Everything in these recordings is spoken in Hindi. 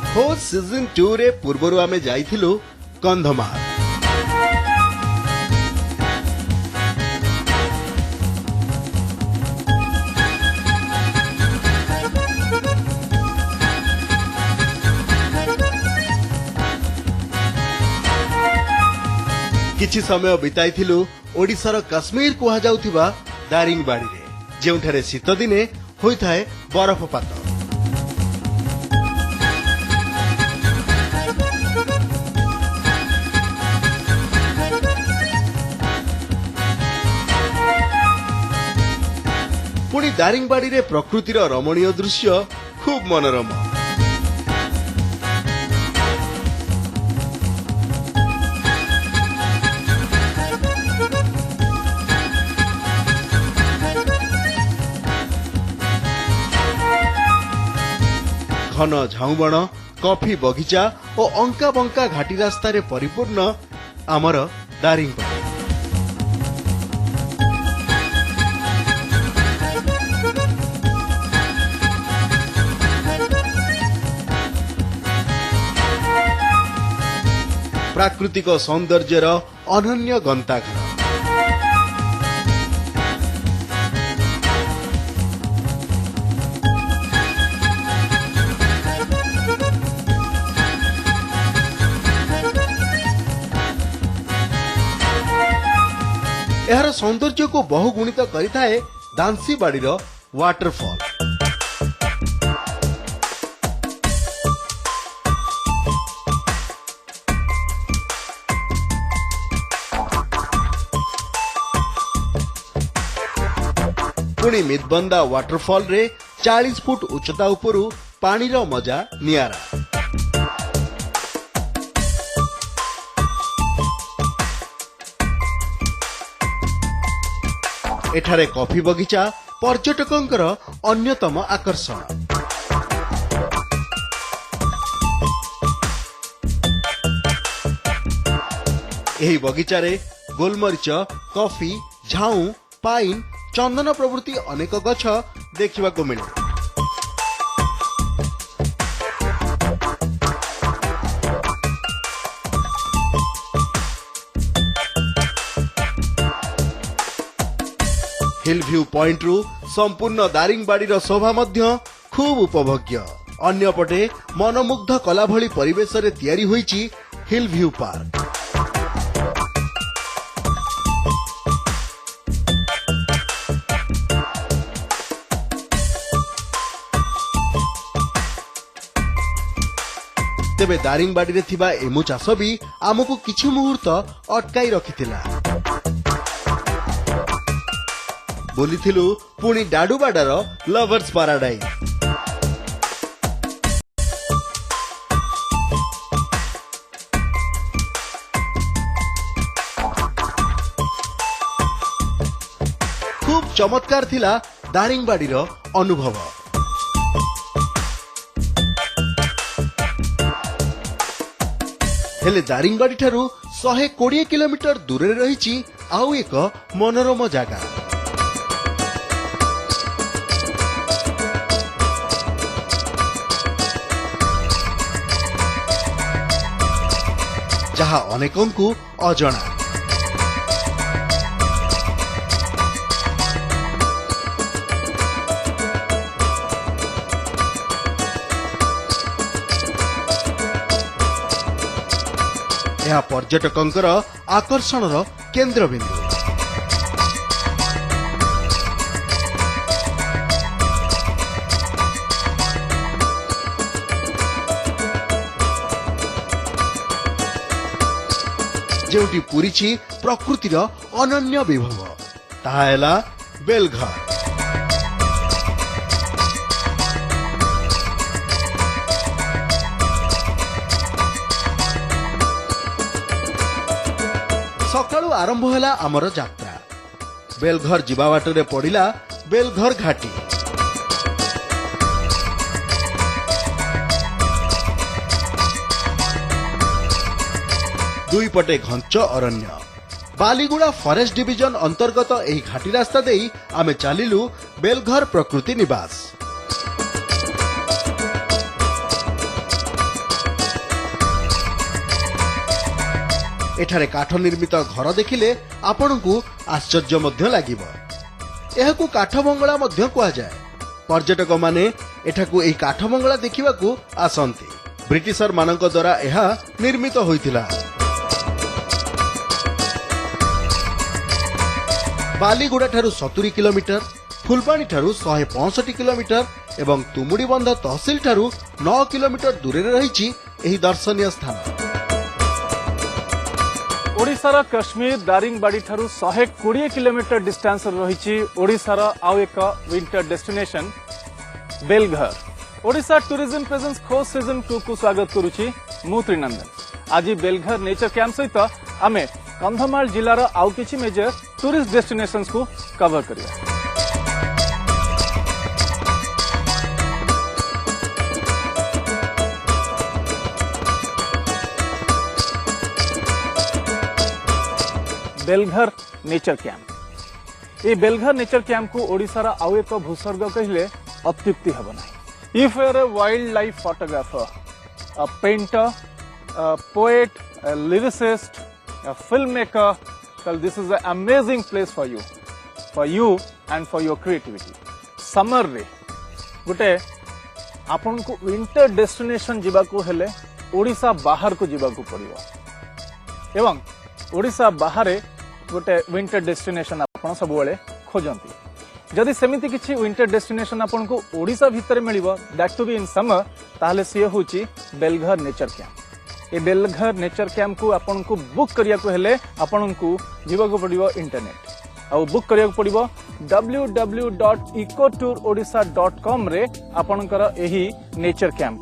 हो सीजन 2 रे पूर्वरु आमे जाइथिलु कंधमाल। किछि समय बिताइथिलु ओडिशार काश्मीर कुहा जाउथिबा दारिंगबाड़ी रे, जेउठारे शीत दिने होइथाए बरफपात। पुणी दारिंगबाड़ी रे प्रकृतिर रमणीय दृश्य खूब मनोरम। घन झाउबण, कॉफी बगीचा और अंका बंका घाटी रास्ता रे परिपूर्ण आमर दारिंगबाड़ी। प्राकृतिक सौंदर्यर अनन्य गंताघर। एहर सौंदर्य को बहुगुणित करिथाए दांसीबाड़ी वाटरफॉल। पुणी मितबंदा वाटरफॉल रे 40 फुट उच्चता उपरू पानी रो मजा नियारा। एठारे कॉफी बगीचा पर्यटकंकर अन्यतम आकर्षण। एही बगीचा रे गोलमरीच, कॉफी, झाऊ, पाइन, चंदन प्रभृति अनेक गछ देखा मिले। हिल व्यू पॉइंट रु संपूर्ण दारिंगबाड़ी शोभा मध्य खूब उपभोग्य। अन्यपटे मनमुग्ध कला भली परिवेश रे तैयारी होईची हिल व्यू पार्क। तेबे दारिंगबाड़ी रे थिबा एमु चाष भी आमको किछि मुहूर्त अटकाई रखिथिला। बोलिथिलु पुणी डाडुबाडार लवर्स पाराडाइज। खूब चमत्कार थिला दारिंगबाड़ीर अनुभव। हेले दारिंगबाड़ी ठारू 120 किलोमीटर दूर रही आउ एक मनोरम जगह। जहाँ अनेकंकु अजଣା। यह पर्यटकंकर आकर्षणर केन्द्रबिंदु। जेउटी पूरीची प्रकृतिर अनन्य विभव ताहा हेला बेलघर। सकाळु आरंभ होला आमर यात्रा। बेलघर जीवा बाटरे पड़िला बेलघर घाटी। दुई पटे घंच अरण्य। बालीगुड़ा फॉरेस्ट डिविजन अंतर्गत एही घाटी रास्ता देई आमे चालिलु बेलघर प्रकृति निवास। एठारे काठ निर्मित घर देखिले आपनकु आश्चर्य मध्य लागिब। एहाकु काठ बंगला मध्य कुआ जाय। पर्यटक माने एठाकु एही काठ बंगला देखिबाकू आसंती। ब्रिटिशर मानक द्वारा एहा निर्मित होइतिला। बालीगुड़ा ठारू 70 किलोमीटर, फुलबाणी ठारू 165 किलोमीटर एवं तुमुड़ी बंध तहसिल ठारू 9 किलोमीटर दूर रही एही दर्शनीय स्थान। ओडिशार कश्मीर दारिंगबाड़ी ठारू 120 किलोमीटर डिस्टेंस रही ओडिशार आउ एक winter destination Belghar. Odisha tourism presents खोज सीजन 2 को स्वागत करुछि मु त्रिनंदन। आज बेलघर नेचर कैंप सहित आमे कंधमाल जिलार आउ किछि मेजर टूरिस्ट डेस्टिनेशंस को कवर करिया। Belghar nature camp. ये बेलघर नेचर कैंप को ओडिशार आउ एक भूस्वर्ग कहले अत्युक्ति हेब नाही। If you are a wildlife photographer, a painter, a poet, a lyricist, a film maker, well, this is an amazing place for you and for your creativity. Summer रे गोटे आपन को विंटर डेस्टिनेशन जीवा को हेले ओडिशा बाहर को जीवा को पड़िबो एवं ओडिशा बाहर गोटे विंटर डेस्टिनेशन आपन सब बेले खोजंती। जदि सेमिति किछि विंटर डेस्टिनेशन आपन को ओडिशा भितर मिलिबो that too be in summer ताहले से होची बेलघर नेचर कैंप। ए बेलघर नेचर कैंप को आपन को बुक करिया को हेले आपन को जीवा को पड़िबो इंटरनेट आ बुक करिया को पड़िबो www.ecotourodisha.com रे आपनकर एही नेचर कैंप।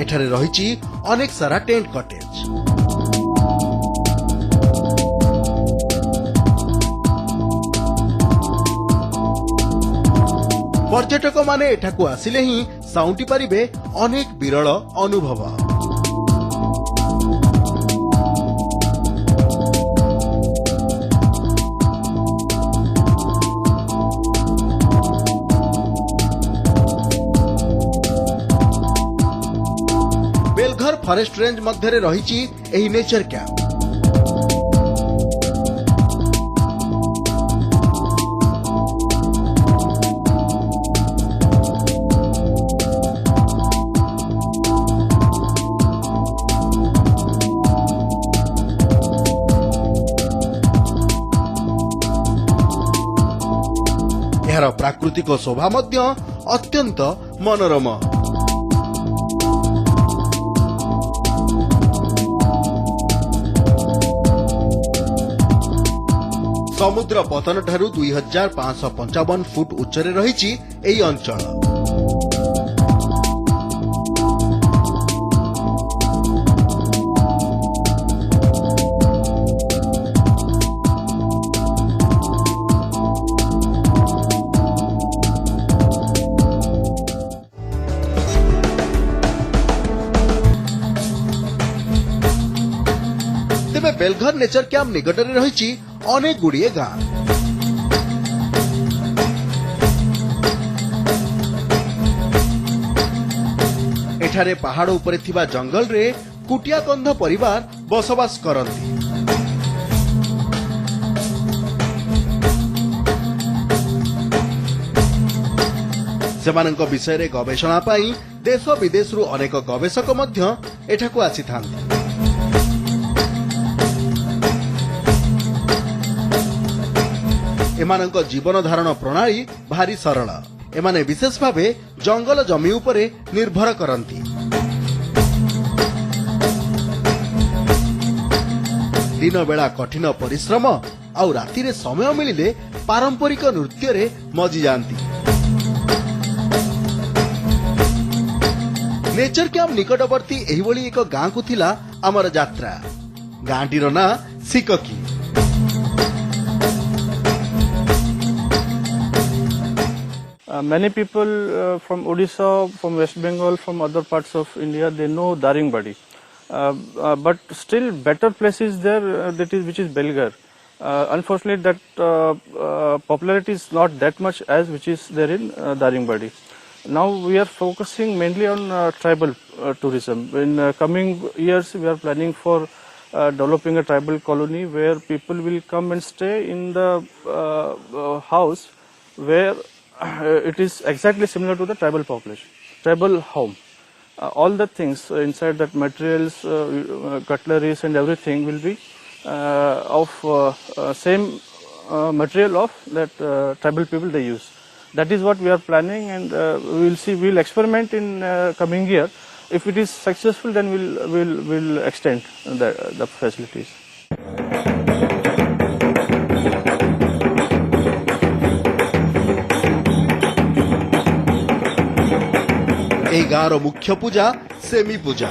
एठारे रहिछि अनेक सारा टेंट कटेज। पर्यटक माने एठाकु आसिले ही साउंटी पारिबे अनेक विरल अनुभव। बेलघर फॉरेस्ट रेंज मध्य रही एही नेचर कैंप। एहार प्राकृतिक शोभा मध्य अत्यंत मनोरम। समुद्र पतन ठारू 2555 फुट उच्चरे रही एही अंचल। तेबे बेलघर नेचर कैंप निकटरे रही अनेक गुड़िए गाँ। एठारे पहाड़ उपरे थिबा जंगल रे कुटिया कंध परिवार बसवास करती। सेमानंक विषय रे गवेषणा पाई देश विदेश रु अनेक गवेषक मध्य एठाकु आसीथांती। एमानंक जीवन धारण प्रणाली भारी सरल। एमाने विशेष भावे जंगल जमी उपरे निर्भर करती। दिन बेला कठिन परिश्रम आउ राति रे समय मिलिले पारंपरिक नृत्य रे मजी जाती। नेचर कैंप निकटवर्ती एही भली एक गाँ को थिला आमर यात्रा। गाँटीर ना सिककी। Many people from Odisha, from West Bengal, from other parts of India, they know Daringbadi. but still better place is there, which is Belgar. Unfortunately, that popularity is not that much as which is there in Daringbadi. Now we are focusing mainly on tribal tourism. In coming years, we are planning for developing a tribal colony where people will come and stay in the house where it is exactly similar to the tribal population, tribal home. All the things inside that materials, cutleries and everything will be of same material of that tribal people they use. That is what we are planning, and we will see. We will experiment in coming year. If it is successful, then we'll extend the facilities. এই ଗାଁର ମୁଖ୍ୟ ପୂଜା ସେମି ପୂଜା।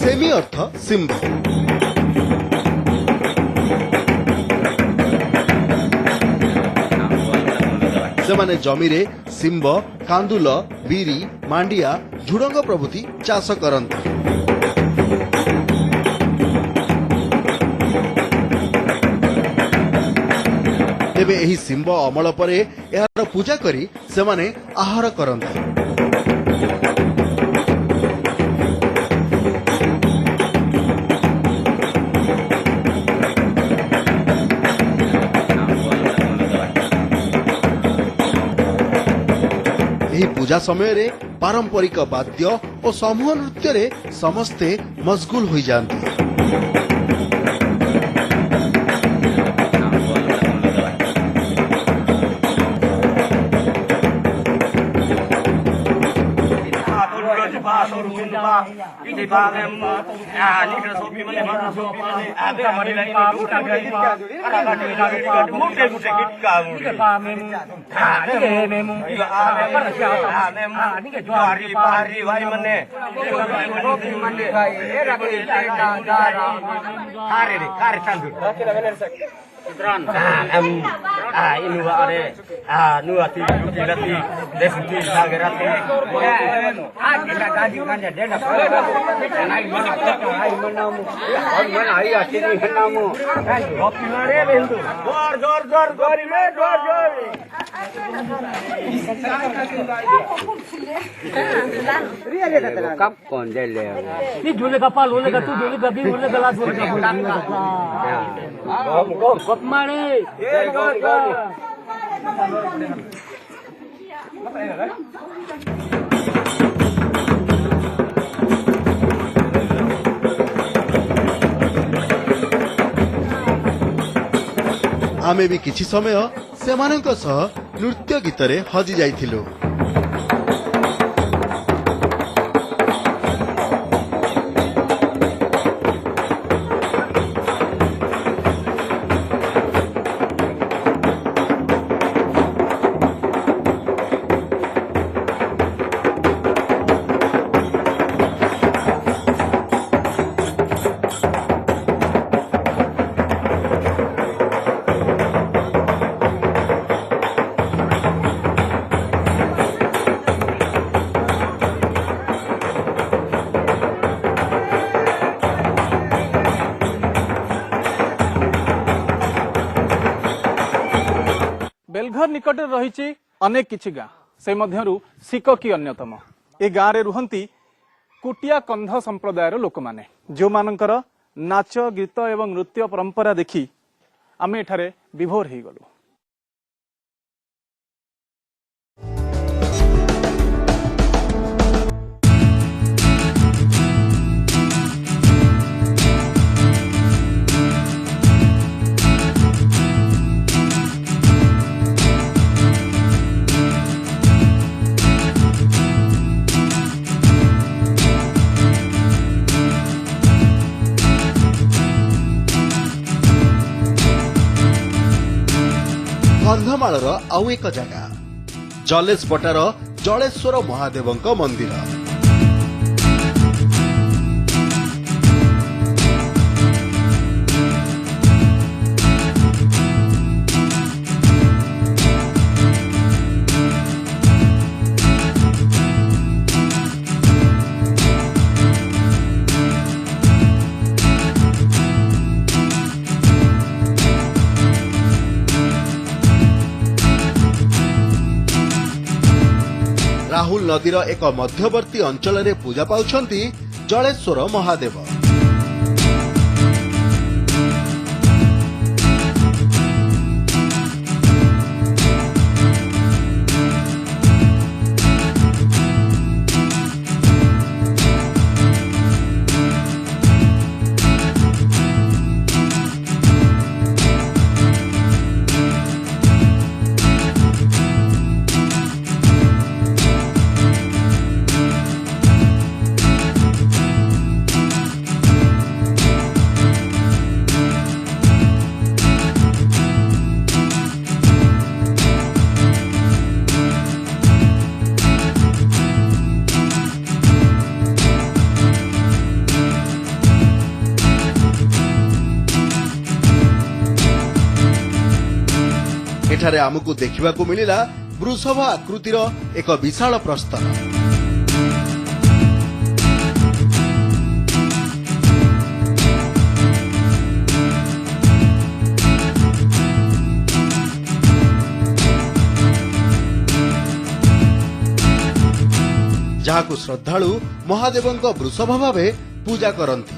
ସେମି ଅର୍ଥ ସିମ୍ବ। ସେମାନେ ଜମିରେ ସିମ୍ବ, କାନ୍ଦୁଲ, ବିରି, ମାଣ୍ଡିଆ, ଝୁଡଙ୍ଗ ପ୍ରଭୃତି ଚାଷ କରନ୍ତି। ତେବେ ଏହି ସିମ୍ବ ଅମଳ ପରେ ଏହାର ପୂଜା କରି ସେମାନେ ଆହାର କରନ୍ତି। ଏହି ପୂଜା ସମୟରେ ପାରମ୍ପରିକ ବାଦ୍ୟ ଓ ସମୂହ ନୃତ୍ୟରେ ସମସ୍ତେ ମସଗୁଲ ହୋଇଯାଆନ୍ତି। Cấp còn dây lèo. Ni dulu kapal, dulu katu, dulu gabi, dulu galat, dulu kapal. Kop mare. ଆମେ ବି କିଛି ସମୟ ସେମାନଙ୍କ ସହ ନୃତ୍ୟ ଗୀତରେ ହଜି ଯାଇଥିଲୁ। बेलघर निकट रही अनेक किछि गाँ से मध्यरु सिककी अन्यतम। ए गाँव रे रुहंती कुटिया कंध संप्रदायर लोक माने जो मानकर नाच गीत एवं नृत्य परंपरा देखी आमे एठारे विभोर हो गलु। कंधमाल आउ एक जगह जलेशपटार जलेश्वर महादेवंक मंदिर। राहुल नदीर एक मध्यवर्ती अंचल में पूजा पाउछंती जलेश्वर महादेव। एठारे आमको देखा मिला वृषभ आकृतिर एक विशाल प्रस्तर। जहां श्रद्धालु महादेवंक वृषभ भावे पूजा करती।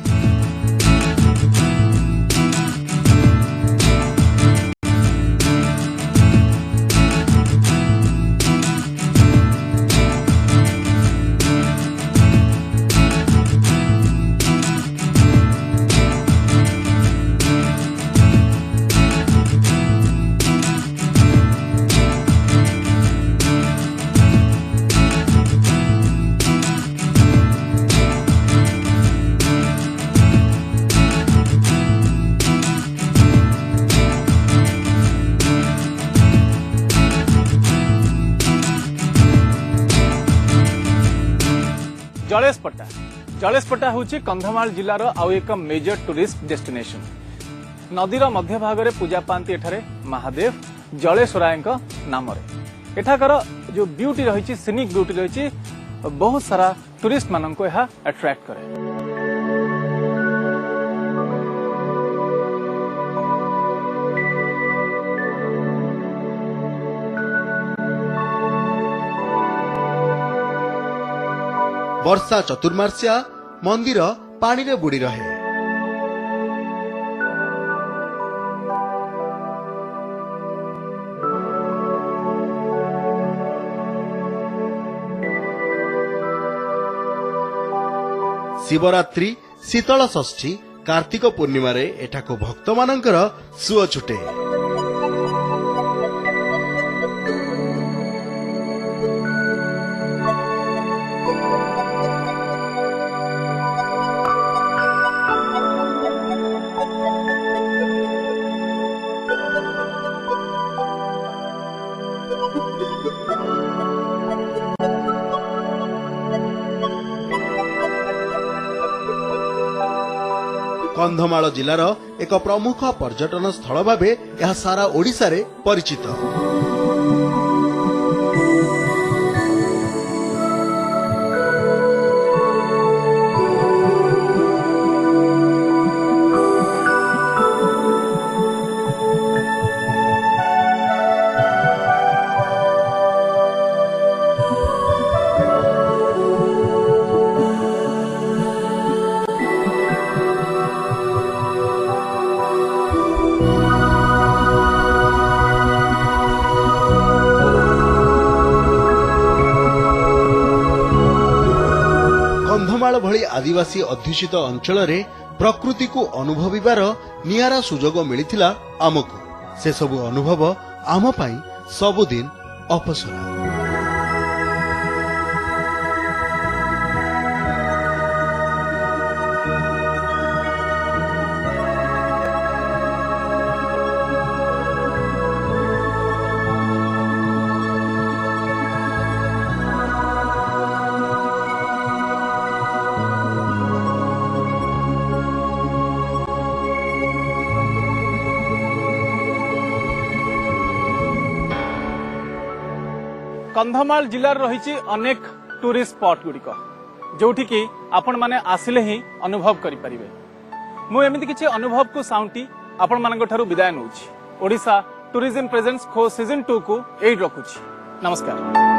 जलेशपटा जलेशपटा हूँ कंधमाल जिलार आउ एक मेजर टूरिस्ट डेस्टिनेशन। नदीर मध्य भाग में पूजा पाती एठारे महादेव जलेश्वराय नाम। एठाकर जो ब्यूटी रही सिनिक ब्यूटी रही बहुत सारा टूरिस्ट मान को यह अट्रैक्ट करे। वर्षा चतुर्मास्या मंदिर पानी रे बुड़ी रहे। शिवरात्रि शीतल षष्ठी कार्तिक पूर्णिमा रे एठाको भक्त मानकर सुअ छुटे। कंधमाल जिलार एक प्रमुख पर्यटन स्थल भावे यह सारा ओडिशा रे परिचित। कंधमाल भली आदिवासी अध्युषित अंचल रे प्रकृति को अनुभविबार नियारा सुजोग मिलिथिला आमको। से सबु अनुभव आम पाई सबुदिन अपसरा। कंधमाल जिलार रही अनेक टूरिस्ट स्पॉट गुड़िक जोठी की आपण माने आसिले ही अनुभव करि परिबे। मु एमिति किछि अनुभव को साउंटी आपण मानक ठारू विदाय नउछि। ओडिशा टूरिज्म प्रेजेंस खो सीजन 2 को एड रखुछि। नमस्कार।